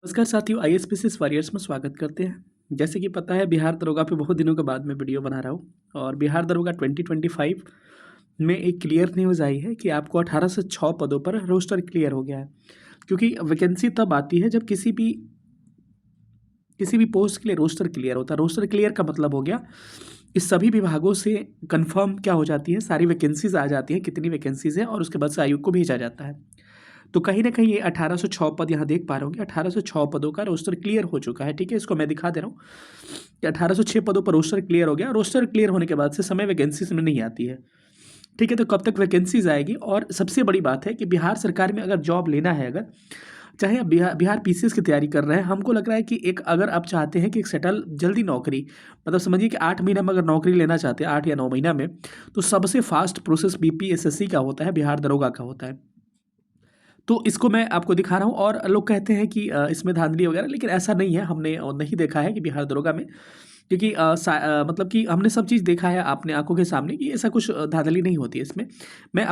नमस्कार साथियों, IAS warriors में स्वागत करते हैं। जैसे कि पता है, बिहार दरोगा पे बहुत दिनों के बाद मैं वीडियो बना रहा हूँ और बिहार दरोगा 2025 में एक क्लियर न्यूज़ आई है कि आपको 18 से 6 पदों पर रोस्टर क्लियर हो गया है। क्योंकि वैकेंसी तब आती है जब किसी भी पोस्ट के लिए रोस्टर क्लियर होता है। रोस्टर क्लियर का मतलब हो गया इस सभी विभागों से कंफर्म क्या हो जाती है, सारी वैकेंसीज आ जाती हैं, कितनी वैकेंसीज है, और उसके बाद से आयोग को भेजा जाता है। तो कहीं ना कहीं ये 1806 पद यहाँ देख पा रहे होंगे, 1806 पदों का रोस्टर क्लियर हो चुका है। ठीक है, इसको मैं दिखा दे रहा हूँ कि 1806 पदों पर रोस्टर क्लियर हो गया। रोस्टर क्लियर होने के बाद से समय वैकेंसीज में नहीं आती है। ठीक है, तो कब तक वैकेंसीज आएगी? और सबसे बड़ी बात है कि बिहार सरकार में अगर जॉब लेना है, अगर चाहे आप बिहार पीसीएस की तैयारी कर रहे हैं, हमको लग रहा है कि एक अगर आप चाहते हैं कि एक सेटल जल्दी नौकरी, मतलब समझिए कि 8 महीना में अगर नौकरी लेना चाहते हैं, 8 या 9 महीना में, तो सबसे फास्ट प्रोसेस बीपीएसएससी का होता है, बिहार दरोगा का होता है। तो इसको मैं आपको दिखा रहा हूँ। और लोग कहते हैं कि इसमें धांधली वगैरह, लेकिन ऐसा नहीं है। हमने नहीं देखा है कि बिहार दरोगा में, क्योंकि मतलब कि हमने सब चीज़ देखा है अपने आंखों के सामने कि ऐसा कुछ धांधली नहीं होती है इसमें। मैं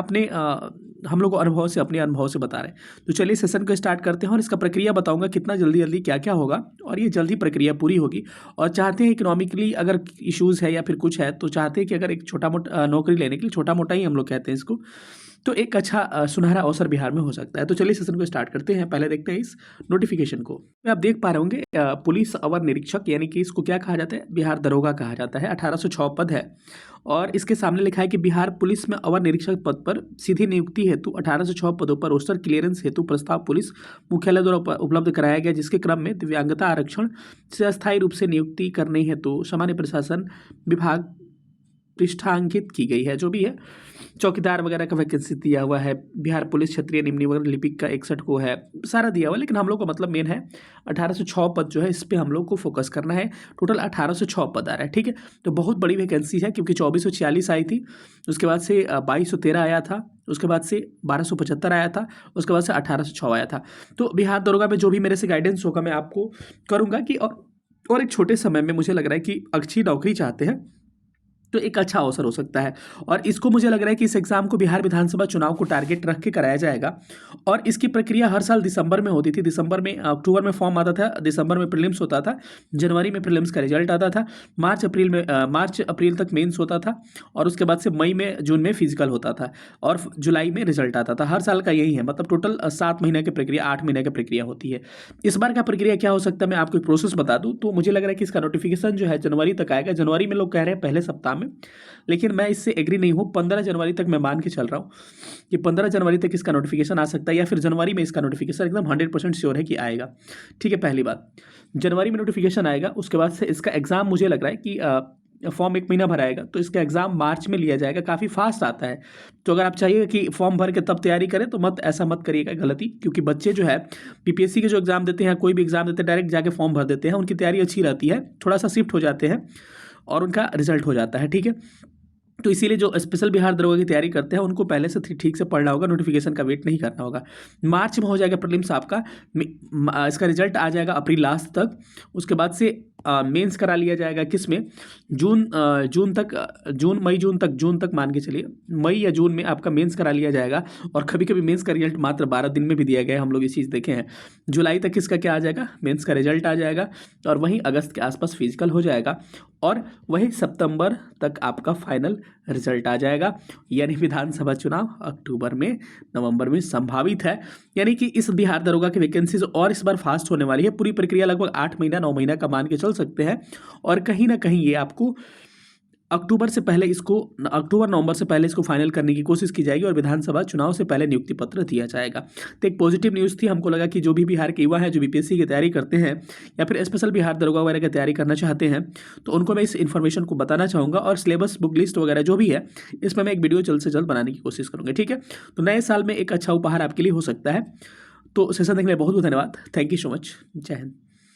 हम लोग को अपने अनुभव से बता रहे हैं। तो चलिए सेशन को स्टार्ट करते हैं और इसका प्रक्रिया बताऊंगा कितना जल्दी जल्दी क्या क्या होगा, और ये जल्दी प्रक्रिया पूरी होगी। और चाहते हैं इकोनॉमिकली अगर इश्यूज़ है या फिर कुछ है, तो चाहते हैं कि अगर एक छोटा मोटा नौकरी लेने के लिए, छोटा मोटा ही हम लोग कहते हैं इसको, तो एक अच्छा सुनहरा अवसर बिहार में हो सकता है। तो चलिए सेशन को स्टार्ट करते हैं। पहले देखते हैं इस नोटिफिकेशन को। आप देख पा रहे होंगे पुलिस अवर निरीक्षक, यानी कि इसको क्या कहा जाता है? बिहार दरोगा कहा जाता है। 1806 पद है और इसके सामने लिखा है कि बिहार पुलिस में अवर निरीक्षक पद पर सीधी नियुक्ति हेतु 1806 पदों पर रोस्टर क्लियरेंस हेतु प्रस्ताव पुलिस मुख्यालय द्वारा उपलब्ध कराया गया, जिसके क्रम में दिव्यांगता आरक्षण से अस्थायी रूप से नियुक्ति करने हेतु सामान्य प्रशासन विभाग पृष्ठांकित की गई है। जो भी है, चौकीदार वगैरह का वैकेंसी दिया हुआ है, बिहार पुलिस क्षेत्रीय निम्न वर्ग लिपिक का 61 को है, सारा दिया हुआ है। लेकिन हम लोग का मतलब मेन है 1806 पद जो है, इस पे हम लोग को फोकस करना है। टोटल 1806 पद आ रहा है। ठीक है, तो बहुत बड़ी वैकेंसी है, क्योंकि 2446 आई थी, उसके बाद से 2213 आया था, उसके बाद से 1275 आया था, उसके बाद से 1806 आया था। तो बिहार दरोगा में जो भी मेरे से गाइडेंस होगा मैं आपको करूँगा कि और एक छोटे समय में मुझे लग रहा है कि अच्छी नौकरी चाहते हैं तो एक अच्छा अवसर हो सकता है। और इसको मुझे लग रहा है कि इस एग्ज़ाम को बिहार विधानसभा चुनाव को टारगेट रख के कराया जाएगा। और इसकी प्रक्रिया हर साल दिसंबर में होती थी। दिसंबर में, अक्टूबर में फॉर्म आता था, दिसंबर में प्रीलिम्स होता था, जनवरी में प्रीलिम्स का रिजल्ट आता था, मार्च अप्रैल तक मेंस होता था, और उसके बाद से मई में जून में फिजिकल होता था, और जुलाई में रिजल्ट आता था। हर साल का यही है, मतलब टोटल 7 महीने की प्रक्रिया, 8 महीने की प्रक्रिया होती है। इस बार का प्रक्रिया क्या हो सकता है, मैं आपको एक प्रोसेस बता दूं। तो मुझे लग रहा है कि इसका नोटिफिकेशन जो है जनवरी तक आएगा। जनवरी में लोग कह रहे हैं पहले सप्ताह में, लेकिन मैं इससे एग्री नहीं हूँ। 15 जनवरी तक मैं मान के चल रहा हूँ कि 15 जनवरी तक इसका नोटिफिकेशन आ सकता है, या फिर जनवरी में इसका नोटिफिकेशन एकदम 100% श्योर है कि आएगा। ठीक है, पहली बात, जनवरी में नोटिफिकेशन आएगा। उसके बाद से इसका एग्ज़ाम मुझे लग रहा है कि फॉर्म 1 महीना भराएगा, तो इसका एग्ज़ाम मार्च में लिया जाएगा। काफ़ी फास्ट आता है। तो अगर आप चाहिए कि फॉर्म भर के तब तैयारी करें, तो ऐसा मत करिएगा, गलती। क्योंकि बच्चे जो है पीपीएससी के जो एग्ज़ाम देते हैं, कोई भी एग्ज़ाम देते हैं, डायरेक्ट जाके फॉर्म भर देते हैं, उनकी तैयारी अच्छी रहती है, थोड़ा सा शिफ्ट हो जाते हैं और उनका रिजल्ट हो जाता है। ठीक है, तो इसीलिए जो स्पेशल बिहार दरोगा की तैयारी करते हैं, उनको पहले से ठीक से पढ़ना होगा, नोटिफिकेशन का वेट नहीं करना होगा। मार्च में हो जाएगा प्रीलिम्स आपका, इसका रिजल्ट आ जाएगा अप्रैल लास्ट तक। उसके बाद से मेंस करा लिया जाएगा किस में, जून तक मान के चलिए, मई या जून में आपका मेंस करा लिया जाएगा। और कभी कभी मेंस का रिजल्ट मात्र 12 दिन में भी दिया गया है, हम लोग ये चीज़ देखे हैं। जुलाई तक इसका क्या आ जाएगा, मेंस का रिजल्ट आ जाएगा, और वहीं अगस्त के आसपास फिजिकल हो जाएगा, और वही सितंबर तक आपका फाइनल रिजल्ट आ जाएगा। यानी विधानसभा चुनाव अक्टूबर में, नवंबर में संभावित है। यानी कि इस बिहार दरोगा की वैकेंसीज और इस बार फास्ट होने वाली है। पूरी प्रक्रिया लगभग 8 महीना 9 महीना का मान के चल सकते हैं, और कहीं ना कहीं ये आपको अक्टूबर नवंबर से पहले इसको फाइनल करने की कोशिश की जाएगी, और विधानसभा चुनाव से पहले नियुक्ति पत्र दिया जाएगा। तो एक पॉजिटिव न्यूज़ थी। हमको लगा कि जो भी बिहार के युवा हैं, जो बीपीएससी की तैयारी करते हैं या फिर स्पेशल बिहार दरोगा वगैरह की तैयारी करना चाहते हैं, तो उनको मैं इस इन्फॉर्मेशन को बताना चाहूँगा। और सिलेबस, बुक लिस्ट वगैरह जो भी है, इसमें मैं एक वीडियो जल्द से जल्द बनाने की कोशिश करूँगा। ठीक है, तो नए साल में एक अच्छा उपहार आपके लिए हो सकता है। तो सेशन देखने में बहुत बहुत धन्यवाद। Thank you so much. जय हिंद।